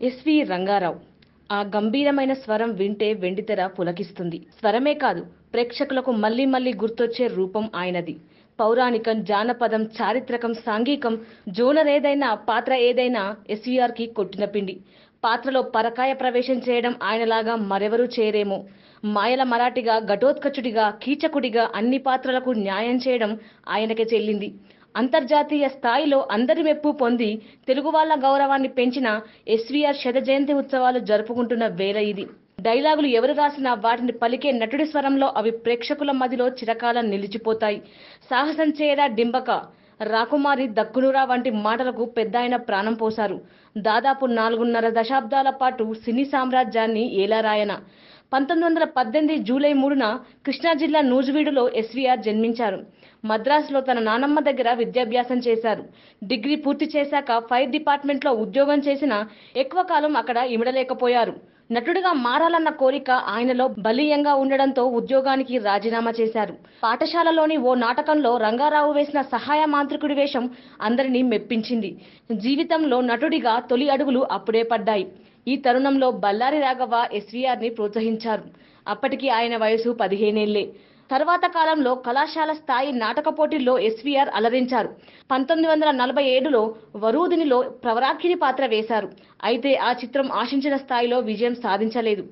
SV Rangarao. ఆ గంభీరమైన స్వరం వింటే వెండితెర పులకిస్తుంది. స్వరమే కాదు, ప్రేక్షకులకు మళ్లీ మళ్లీ గుర్తొచ్చే రూపం ఆయనది. పౌరాణికం, జానపదం, చారిత్రకం, సాంఘికం, జోనర్ ఏదైనా, పాత్ర ఏదైనా ఎస్వీఆర్కి కొట్టిన పిండి. పాత్రలో పరకాయ ప్రవేశం చేయడం ఆయనలాగా మరెవరూ చేయరేమో. మాయల మరాఠిగా, ఘటోత్కచుడిగా, కీచకుడిగా అన్ని పాత్రలకు న్యాయం చేయడం ఆయనకే చెల్లింది. అంతర్జాతీయ స్థాయిలో అందరి మెప్పు పొంది తెలుగు వాళ్ళ గౌరవాన్ని పెంచిన ఎస్వీఆర్ శత జయంతి ఉత్సవాలు జరుపుకుంటున్న వేళ ఇది. డైలాగులు ఎవరు రాసినా వాటిని పలికే నటుడి స్వరంలో అవి ప్రేక్షకుల మదిలో చిరకాలం నిలిచిపోతాయి. సాహసం చేయరా డింబక, రాకుమారి దక్కునురా వంటి మాటలకు పెద్దాయన ప్రాణం పోశారు. దాదాపు 4.5 దశాబ్దాల పాటు సినీ సామ్రాజ్యాన్ని ఏలారాయన. 1918 జూలై 3న కృష్ణా జిల్లా నూజివీడులో ఎస్వీఆర్ జన్మించారు. మద్రాసులో తన నానమ్మ దగ్గర విద్యాభ్యాసం చేశారు. డిగ్రీ పూర్తి చేశాక ఫైర్ డిపార్ట్మెంట్లో ఉద్యోగం చేసినా ఎక్కువ కాలం అక్కడ ఇమడలేకపోయారు. నటుడిగా మారాలన్న కోరిక ఆయనలో బలీయంగా ఉండడంతో ఉద్యోగానికి రాజీనామా చేశారు. పాఠశాలలోని ఓ నాటకంలో రంగారావు వేసిన సహాయ మాంత్రికుడి వేషం అందరినీ మెప్పించింది. జీవితంలో నటుడిగా తొలి అడుగులు అప్పుడే పడ్డాయి. ఈ తరుణంలో బళ్ళారి రాఘవ ఎస్వీఆర్ని ప్రోత్సహించారు. అప్పటికి ఆయన వయసు 15 ఏళ్లే. తర్వాత కాలంలో కళాశాల స్థాయి నాటక పోటీల్లో ఎస్వీఆర్ అలరించారు. 1947లో వరూధినిలో ప్రవరాఖ్యుని పాత్ర వేశారు. అయితే ఆ చిత్రం ఆశించిన స్థాయిలో విజయం సాధించలేదు.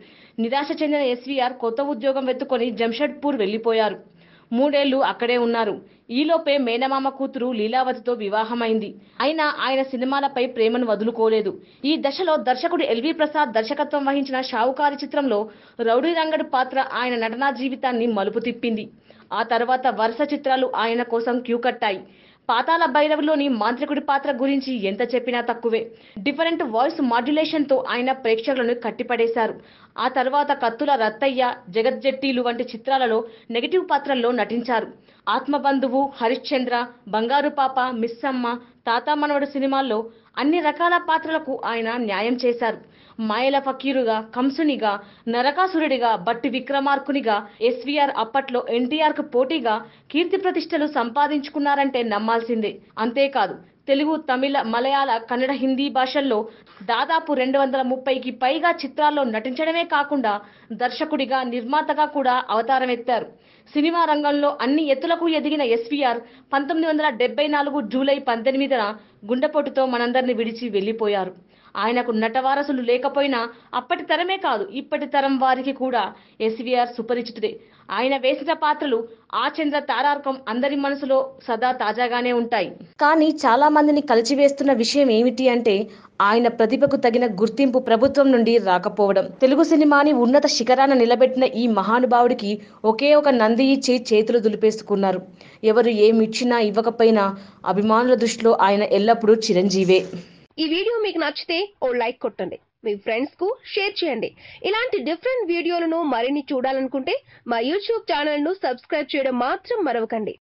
నిరాశ చెందిన ఎస్వీఆర్ కొత్త ఉద్యోగం వెతుకొని జంషెడ్పూర్ వెళ్లిపోయారు. 3 ఏళ్లు అక్కడే ఉన్నారు. ఈలోపే మేనమామ కూతురు లీలావతితో వివాహమైంది. అయినా ఆయన సినిమాలపై ప్రేమను వదులుకోలేదు. ఈ దశలో దర్శకుడు ఎల్వి ప్రసాద్ దర్శకత్వం వహించిన షావుకారి చిత్రంలో రౌడీ రంగడు పాత్ర ఆయన నటనా జీవితాన్ని మలుపు తిప్పింది. ఆ తర్వాత వరుస చిత్రాలు ఆయన కోసం క్యూ కట్టాయి. పాతాళ భైరవిలోని మాంత్రికుడి పాత్ర గురించి ఎంత చెప్పినా తక్కువే. డిఫరెంట్ వాయిస్ మాడ్యులేషన్తో ఆయన ప్రేక్షకులను కట్టిపడేశారు. ఆ తర్వాత కత్తుల రత్తయ్య, జగజ్జెట్టీలు వంటి చిత్రాలలో నెగటివ్ పాత్రల్లో నటించారు. ఆత్మబంధువు, హరిశ్చంద్ర, బంగారు పాప, మిస్సమ్మ, తాతా మనవడు సినిమాల్లో అన్ని రకాల పాత్రలకు ఆయన న్యాయం చేశారు. మాయల ఫకీరుగా, కంసునిగా, నరకాసురుడిగా, బట్టి విక్రమార్కునిగా ఎస్వీఆర్ అప్పట్లో ఎన్టీఆర్కు పోటీగా కీర్తి ప్రతిష్టలు సంపాదించుకున్నారంటే నమ్మాల్సిందే. అంతేకాదు, తెలుగు, తమిళ, మలయాళ, కన్నడ, హిందీ భాషల్లో దాదాపు 230కి పైగా చిత్రాల్లో నటించడమే కాకుండా దర్శకుడిగా, నిర్మాతగా కూడా అవతారమెత్తారు. సినిమా రంగంలో అన్ని ఎత్తులకు ఎదిగిన ఎస్వీఆర్ 1974 జూలై 18న గుండెపోటుతో మనందరిని విడిచి వెళ్లిపోయారు. ఆయనకు నటవారసులు లేకపోయినా అప్పటి తరమే కాదు, ఇప్పటి తరం వారికి కూడా ఎస్వీఆర్ సుపరిచితుడే. ఆయన వేసిన పాత్రలు ఆచంద్ర తారార్కం అందరి మనసులో సదా తాజాగానే ఉంటాయి. కానీ చాలా మందిని కలిచివేస్తున్న విషయం ఏమిటి అంటే ఆయన ప్రతిభకు తగిన గుర్తింపు ప్రభుత్వం నుండి రాకపోవడం. తెలుగు సినిమాని ఉన్నత శిఖరాన నిలబెట్టిన ఈ మహానుభావుడికి ఒకే ఒక నంది ఇచ్చి చేతులు దులిపేసుకున్నారు. ఎవరు ఏమిచ్చినా ఇవ్వకపోయినా అభిమానుల దృష్టిలో ఆయన ఎల్లప్పుడూ చిరంజీవే. ఈ వీడియో మీకు నచ్చితే ఓ లైక్ కొట్టండి, మీ ఫ్రెండ్స్ కు షేర్ చేయండి. ఇలాంటి డిఫరెంట్ వీడియోలను మరిన్ని చూడాలనుకుంటే మా యూట్యూబ్ ఛానల్ ను సబ్స్క్రైబ్ చేయడం మాత్రం మరవకండి.